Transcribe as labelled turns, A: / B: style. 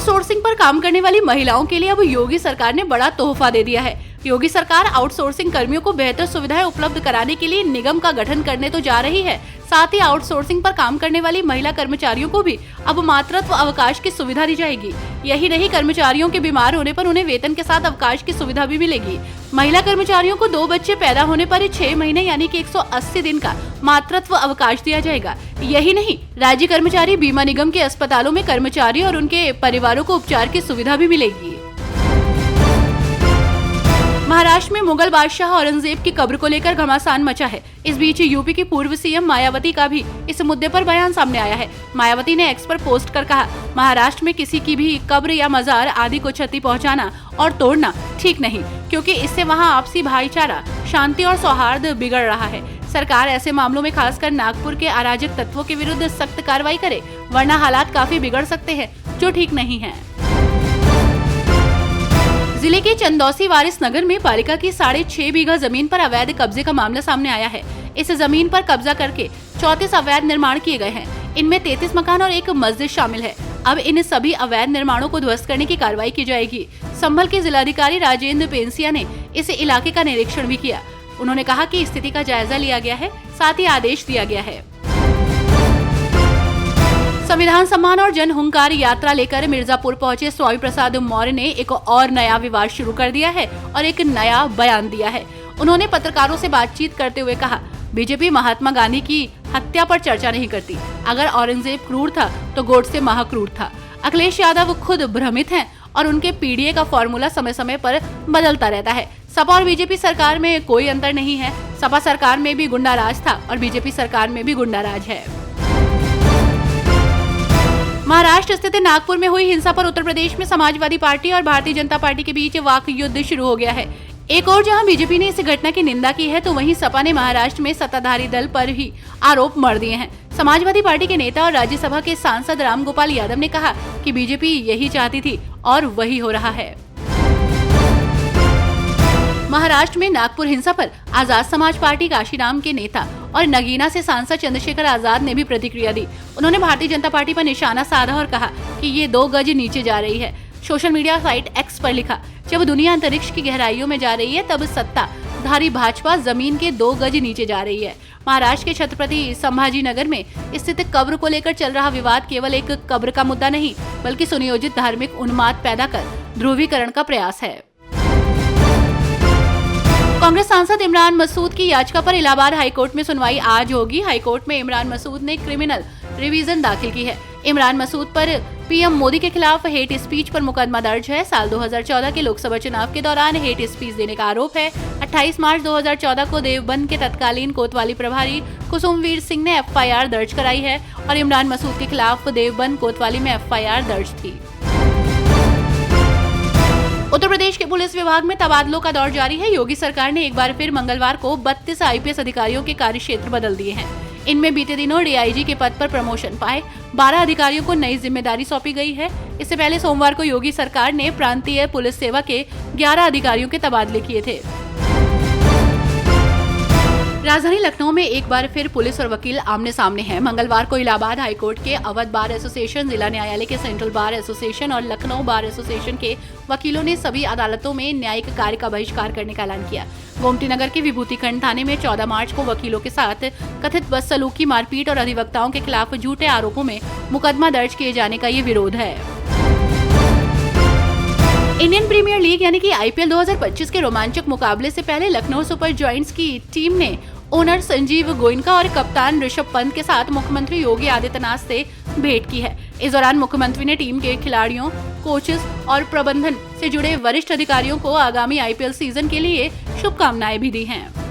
A: Outsourcing पर काम करने वाली महिलाओं के लिए अब योगी सरकार ने बड़ा तोहफा दे दिया है। योगी सरकार आउटसोर्सिंग कर्मियों को बेहतर सुविधाएं उपलब्ध कराने के लिए निगम का गठन करने तो जा रही है, साथ ही आउटसोर्सिंग पर काम करने वाली महिला कर्मचारियों को भी अब मातृत्व अवकाश की सुविधा दी जाएगी। यही नहीं, कर्मचारियों के बीमार होने पर उन्हें वेतन के साथ अवकाश की सुविधा भी मिलेगी। महिला कर्मचारियों को 2 बच्चे पैदा होने पर 6 महीने यानी कि 180 दिन का मातृत्व अवकाश दिया जाएगा। यही नहीं, राज्य कर्मचारी बीमा निगम के अस्पतालों में कर्मचारी और उनके परिवारों को उपचार की सुविधा भी मिलेगी। महाराष्ट्र में मुगल बादशाह औरंगजेब की कब्र को लेकर घमासान मचा है। इस बीच यूपी की पूर्व सीएम मायावती का भी इस मुद्दे पर बयान सामने आया है। मायावती ने एक्स पर पोस्ट कर कहा, महाराष्ट्र में किसी की भी कब्र या मजार आदि को क्षति पहुंचाना और तोड़ना ठीक नहीं, क्योंकि इससे वहां आपसी भाईचारा, शांति और सौहार्द बिगड़ रहा है। सरकार ऐसे मामलों में खासकर नागपुर के अराजक तत्वों के विरुद्ध सख्त कार्रवाई करे, वरना हालात काफी बिगड़ सकते हैं, जो ठीक नहीं है। जिले के चंदौसी वारिस नगर में पालिका की 6.5 बीघा जमीन पर अवैध कब्जे का मामला सामने आया है। इस जमीन पर कब्जा करके 34 अवैध निर्माण किए गए हैं। इनमें 33 मकान और एक मस्जिद शामिल है। अब इन सभी अवैध निर्माणों को ध्वस्त करने की कार्रवाई की जाएगी। संभल के जिलाधिकारी राजेंद्र पेंसिया ने इस इलाके का निरीक्षण भी किया। उन्होंने कहा कि स्थिति का जायजा लिया गया है, साथ ही आदेश दिया गया है। संविधान सम्मान और जन हुंकार यात्रा लेकर मिर्जापुर पहुंचे स्वामी प्रसाद मौर्य ने एक और नया विवाद शुरू कर दिया है और एक नया बयान दिया है। उन्होंने पत्रकारों से बातचीत करते हुए कहा, बीजेपी महात्मा गांधी की हत्या पर चर्चा नहीं करती। अगर औरंगजेब क्रूर था तो गोडसे महाक्रूर था। अखिलेश यादव खुद भ्रमित हैं और उनके पीडीए का फॉर्मूला समय समय पर बदलता रहता है। सपा और बीजेपी सरकार में कोई अंतर नहीं है। सपा सरकार में भी गुंडा राज था और बीजेपी सरकार में भी गुंडा राज है। महाराष्ट्र स्थित नागपुर में हुई हिंसा पर उत्तर प्रदेश में समाजवादी पार्टी और भारतीय जनता पार्टी के बीच वाक युद्ध शुरू हो गया है। एक और जहां बीजेपी ने इस घटना की निंदा की है, तो वहीं सपा ने महाराष्ट्र में सत्ताधारी दल पर ही आरोप मढ़ दिए हैं। समाजवादी पार्टी के नेता और राज्यसभा के सांसद रामगोपाल यादव ने कहा कि बीजेपी यही चाहती थी और वही हो रहा है। महाराष्ट्र में नागपुर हिंसा पर आजाद समाज पार्टी काशीराम के नेता और नगीना से सांसद चंद्रशेखर आजाद ने भी प्रतिक्रिया दी। उन्होंने भारतीय जनता पार्टी पर निशाना साधा और कहा कि ये 2 गज नीचे जा रही है। सोशल मीडिया साइट एक्स पर लिखा, जब दुनिया अंतरिक्ष की गहराइयों में जा रही है, तब सत्ताधारी भाजपा जमीन के 2 गज नीचे जा रही है। महाराष्ट्र के छत्रपति संभाजी नगर में स्थित कब्र को लेकर चल रहा विवाद केवल एक कब्र का मुद्दा नहीं, बल्कि सुनियोजित धार्मिक उन्माद पैदा कर ध्रुवीकरण का प्रयास है। कांग्रेस सांसद इमरान मसूद की याचिका पर इलाहाबाद हाईकोर्ट में सुनवाई आज होगी। हाईकोर्ट में इमरान मसूद ने क्रिमिनल रिवीजन दाखिल की है। इमरान मसूद पर पीएम मोदी के खिलाफ हेट स्पीच पर मुकदमा दर्ज है। साल 2014 के लोकसभा चुनाव के दौरान हेट स्पीच देने का आरोप है। 28 मार्च 2014 को देवबंद के तत्कालीन कोतवाली प्रभारी कुसुमवीर सिंह ने एफआईआर दर्ज कराई है और इमरान मसूद के खिलाफ देवबंद कोतवाली में एफआईआर दर्ज थी। उत्तर प्रदेश के पुलिस विभाग में तबादलों का दौर जारी है। योगी सरकार ने एक बार फिर मंगलवार को 32 आईपीएस अधिकारियों के कार्यक्षेत्र बदल दिए हैं। इनमें बीते दिनों डीआईजी के पद पर प्रमोशन पाए 12 अधिकारियों को नई जिम्मेदारी सौंपी गई है। इससे पहले सोमवार को योगी सरकार ने प्रांतीय पुलिस सेवा के 11 अधिकारियों के तबादले किए थे। राजधानी लखनऊ में एक बार फिर पुलिस और वकील आमने सामने हैं। मंगलवार को इलाहाबाद हाईकोर्ट के अवध बार एसोसिएशन, जिला न्यायालय के सेंट्रल बार एसोसिएशन और लखनऊ बार एसोसिएशन के वकीलों ने सभी अदालतों में न्यायिक कार्य का बहिष्कार करने का ऐलान किया। गोमती नगर के विभूतिखंड थाने में 14 मार्च को वकीलों के साथ कथित बदसलूकी, मारपीट और अधिवक्ताओं के खिलाफ झूठे आरोपों में मुकदमा दर्ज किए जाने का ये विरोध है। इंडियन प्रीमियर लीग यानी कि आईपीएल 2025 के रोमांचक मुकाबले से पहले लखनऊ सुपर जायंट्स की टीम ने ओनर संजीव गोयनका और कप्तान ऋषभ पंत के साथ मुख्यमंत्री योगी आदित्यनाथ से भेंट की है। इस दौरान मुख्यमंत्री ने टीम के खिलाड़ियों, कोचेस और प्रबंधन से जुड़े वरिष्ठ अधिकारियों को आगामी आईपीएल सीजन के लिए शुभकामनाएं भी दी हैं।